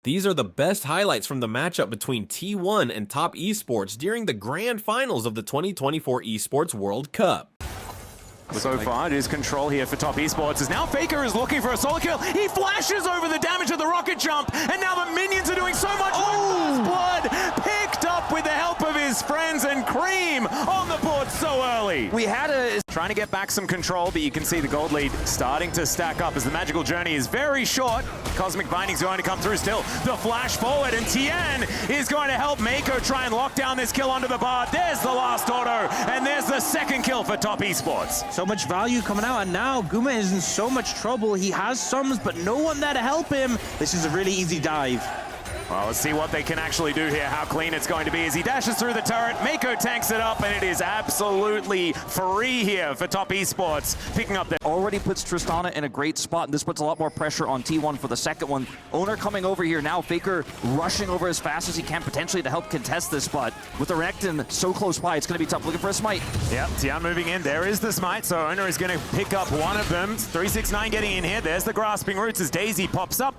These are the best highlights from the matchup between T1 and Top Esports during the grand finals of the 2024 Esports World Cup. So far, it is control here for Top Esports, as now Faker is looking for a solo kill. He flashes over the damage of the rocket jump, and now the minions are doing so much work. Blood picked up with the help of his friends, and Cream on the board so early. We had a trying to get back some control, but you can see the gold lead starting to stack up as the magical journey is very short. Cosmic Binding's going to come through still. The flash forward, and TN is going to help Mako try and lock down this kill onto the bar. There's the last auto, and there's the second kill for Top Esports. So much value coming out, and now Guma is in so much trouble. He has sums, but no one there to help him. This is a really easy dive. Well, let's see what they can actually do here, how clean it's going to be as he dashes through the turret. Mako tanks it up, and it is absolutely free here for Top Esports, picking up their... Already puts Tristana in a great spot, and this puts a lot more pressure on T1 for the second one. Owner coming over here now, Faker rushing over as fast as he can, potentially to help contest this, but with the Renekton so close by, it's going to be tough. Looking for a smite. Yeah, Tian moving in. There is the smite, so Owner is going to pick up one of them. 369 getting in here. There's the grasping roots as Daisy pops up.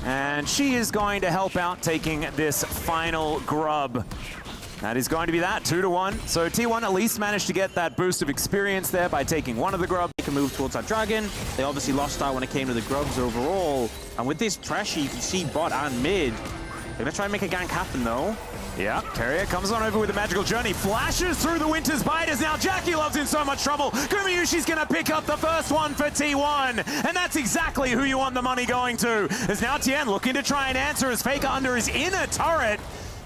And she is going to help out taking this final grub. That is going to be that, 2-1. So T1 at least managed to get that boost of experience there by taking one of the grubs. They can move towards that dragon. They obviously lost out when it came to the grubs overall. And with this pressure, you can see bot and mid. They're going to try and make a gank happen though. Yeah, Carrier comes on over with the magical journey, flashes through the Winter's Bite as now Jackie Love's in so much trouble. Gumayushi's gonna pick up the first one for T1, and that's exactly who you want the money going to. As now Tien looking to try and answer as Faker under his inner turret.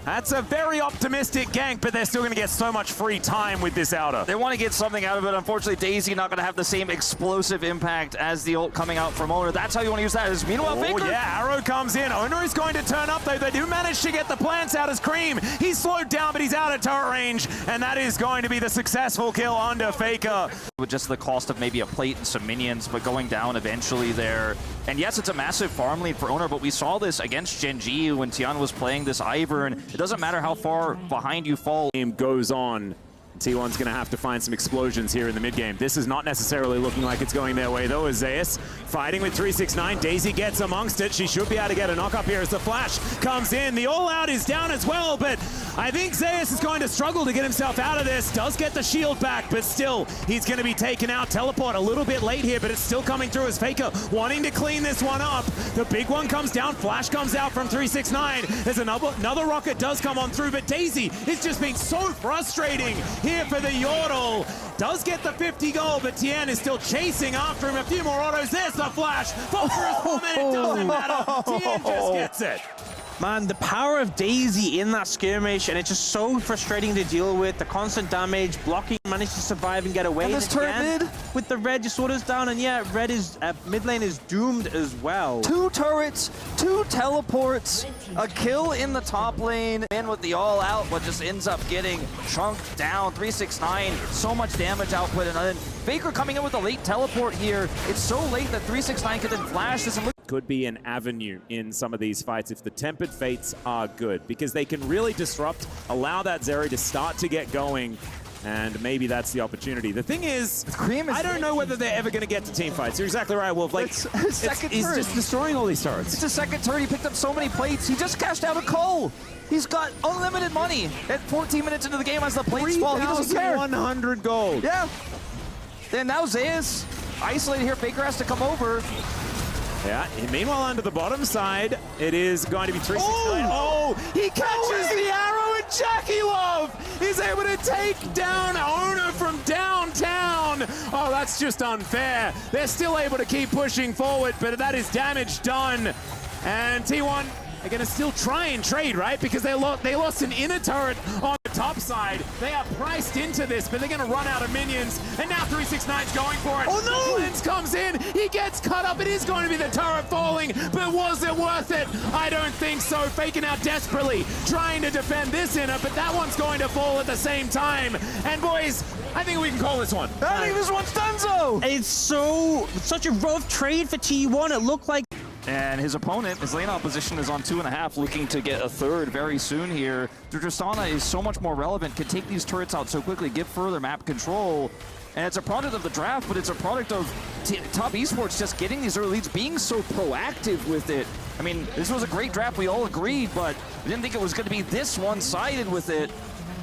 That's a very optimistic gank, but they're still going to get so much free time with this outer. They want to get something out of it. Unfortunately, Daisy not going to have the same explosive impact as the ult coming out from Owner. That's how you want to use that. Meanwhile, Faker... yeah, Arrow comes in. Owner is going to turn up, though. They do manage to get the plants out as Cream. He's slowed down, but he's out of turret range, and that is going to be the successful kill onto Faker. With just the cost of maybe a plate and some minions, but going down eventually there. And yes, it's a massive farm lead for Owner, but we saw this against Genji when Tian was playing this Ivern. It doesn't matter how far behind you fall. Game goes on. T1's going to have to find some explosions here in the mid-game. This is not necessarily looking like it's going their way, though, as Zeus fighting with 369. Daisy gets amongst it. She should be able to get a knock-up here as the flash comes in. The all-out is down as well, but I think Zeus is going to struggle to get himself out of this. Does get the shield back, but still, he's going to be taken out. Teleport a little bit late here, but it's still coming through as Faker wanting to clean this one up. The big one comes down. Flash comes out from 369. There's another rocket does come on through, but Daisy is just being so frustrating here for the Yordle. Does get the 50 gold, but Tien is still chasing after him. A few more autos. There's the flash. Phosphorus bomb, and it doesn't matter. Tien just gets it. Man, the power of Daisy in that skirmish, and it's just so frustrating to deal with. The constant damage, blocking, managed to survive and get away. And this turret mid? With the red just orders down, and yeah, red is, mid lane is doomed as well. 2 turrets, 2 teleports, a kill in the top lane, in with the all out, but just ends up getting chunked down. 369, so much damage output, and then Faker coming in with a late teleport here. It's so late that 369 can then flash this and look. Could be an avenue in some of these fights if the Tempered Fates are good, because they can really disrupt, allow that Zeri to start to get going, and maybe that's the opportunity. The thing is, I don't know whether they're ever going to get to team fights. You're exactly right, Wolf. Like, he's just destroying all these turrets. It's a second turret. He picked up so many plates. He just cashed out a Cole. He's got unlimited money at 14 minutes into the game as the plates fall. He doesn't care. 100 gold. Yeah. Then now Zeus isolated here. Faker has to come over. Yeah, meanwhile under the bottom side, it is going to be 369. Oh, he catches the arrow, and Jackie Love is able to take down Owner from downtown. Oh, that's just unfair. They're still able to keep pushing forward, but that is damage done. And T1 are going to still try and trade, right? Because they lost an inner turret on the top side. They are priced into this, but they're going to run out of minions. And now 369's going for it. Oh, no! The Lens comes in. He gets cut up. It is going to be the turret falling, but was it worth it? I don't think so. Faking out desperately, trying to defend this inner, but that one's going to fall at the same time. And boys, I think we can call this one. I think this one's done so. It's such a rough trade for T1. It looked like And his opponent, his lane opposition, is on 2.5, looking to get a third very soon here. Tristana is so much more relevant, can take these turrets out so quickly, give further map control. And it's a product of the draft, but it's a product of Top Esports just getting these early leads, being so proactive with it. I mean, this was a great draft, we all agreed, but we didn't think it was going to be this one-sided with it.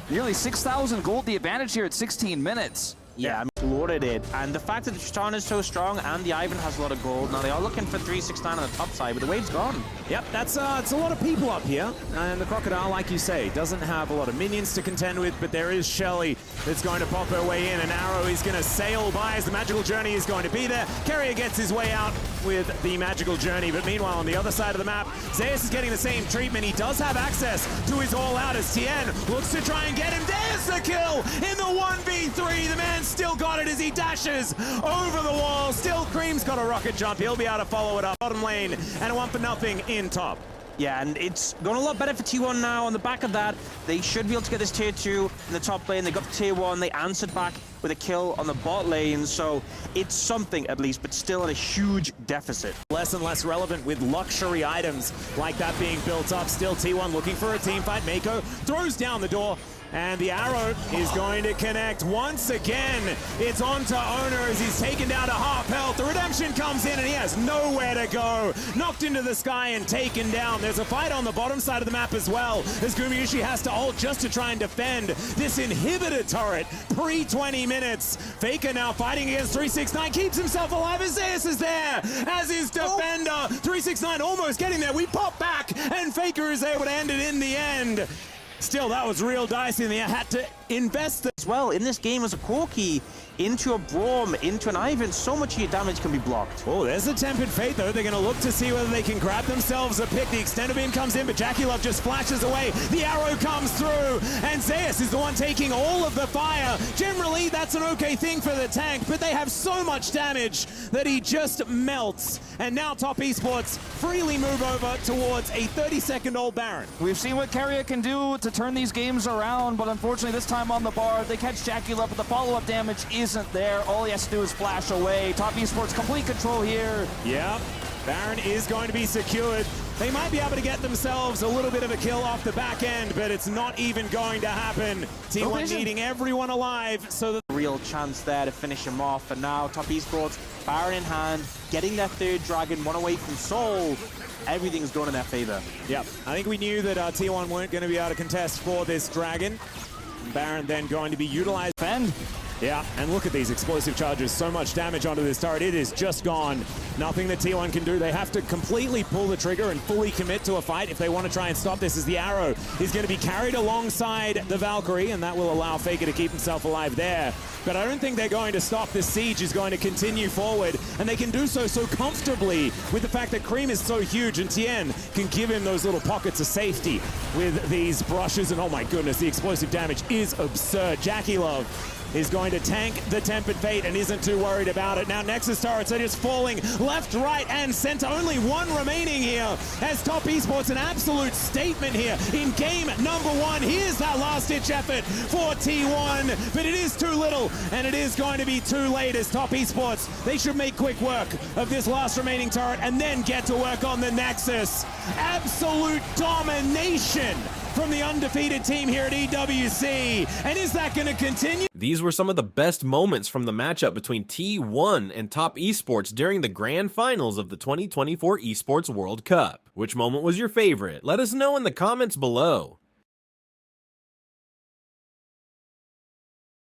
Nearly 6,000 gold, the advantage here at 16 minutes. Yeah, I mean, loaded it. And the fact that the Tristan is so strong and the Ivan has a lot of gold. Now, they are looking for 369 on the top side, but the wave's gone. Yep, that's it's a lot of people up here. And the Crocodile, like you say, doesn't have a lot of minions to contend with, but there is Shelly that's going to pop her way in. An arrow is going to sail by as the Magical Journey is going to be there. Carrier gets his way out with the Magical Journey, but meanwhile, on the other side of the map, Zeus is getting the same treatment. He does have access to his all-out as Tien looks to try and get him. There's the kill in the 1v3. The man still got it as he dashes over the wall. Still, Cream's got a rocket jump. He'll be able to follow it up. Bottom lane, and a 1-0 in top. Yeah, and it's going a lot better for T1 now. On the back of that, they should be able to get this tier 2 in the top lane. They got the tier 1. They answered back with a kill on the bot lane, so it's something at least, but still at a huge deficit. Less and less relevant with luxury items like that being built up. Still T1 looking for a team fight. Mako throws down the door, and the arrow is going to connect once again. It's on to Owner as he's taken down to half health. The redemption comes in and he has nowhere to go. Knocked into the sky and taken down. There's a fight on the bottom side of the map as well, as Gumayushi has to ult just to try and defend this inhibitor turret pre-20 minutes. Faker now fighting against 369, keeps himself alive as Zeus is there, as is defender. 369 almost getting there. We pop back and Faker is able to end it in the end. Still, that was real dicey, and they had to invest As well, in this game as a Corki, into a Braum, into an Ivan, so much of your damage can be blocked. Oh, there's a Tempered Fate, though. They're going to look to see whether they can grab themselves a pick. The Extended Beam comes in, but Jackie Love just flashes away. The arrow comes through, and Zeus is the one taking all of the fire. Generally, that's an okay thing for the tank, but they have so much damage that he just melts. And now Top Esports freely move over towards a 32nd-old Baron. We've seen what Carrier can do to turn these games around, but unfortunately this time on the bar, they catch Jackie Love, but the follow-up damage isn't there. All he has to do is flash away. Top Esports complete control here. Yep, Baron is going to be secured. They might be able to get themselves a little bit of a kill off the back end, but it's not even going to happen. T1 needing everyone alive so that... Real chance there to finish him off, and now Top Esports, Baron in hand, getting their third dragon, one away from Soul. Everything's going in their favor. Yep, I think we knew that T1 weren't going to be able to contest for this dragon. Baron then going to be utilized. Defend. Yeah, and look at these explosive charges. So much damage onto this turret. It is just gone. Nothing that T1 can do. They have to completely pull the trigger and fully commit to a fight if they want to try and stop this, as the arrow is going to be carried alongside the Valkyrie, and that will allow Faker to keep himself alive there. But I don't think they're going to stop. This siege is going to continue forward, and they can do so comfortably with the fact that Cream is so huge, and Tien can give him those little pockets of safety with these brushes. And oh my goodness, the explosive damage is absurd. Jackie Love is going to tank the Tempered Fate and isn't too worried about it. Now Nexus turrets are just falling left, right, and center. Only one remaining here as Top Esports, an absolute statement here in game number 1. Here's that last-ditch effort for T1, but it is too little, and it is going to be too late as Top Esports, they should make quick work of this last remaining turret and then get to work on the Nexus. Absolute domination from the undefeated team here at EWC. And is that going to continue? These were some of the best moments from the matchup between T1 and Top Esports during the grand finals of the 2024 Esports World Cup. Which moment was your favorite? Let us know in the comments below.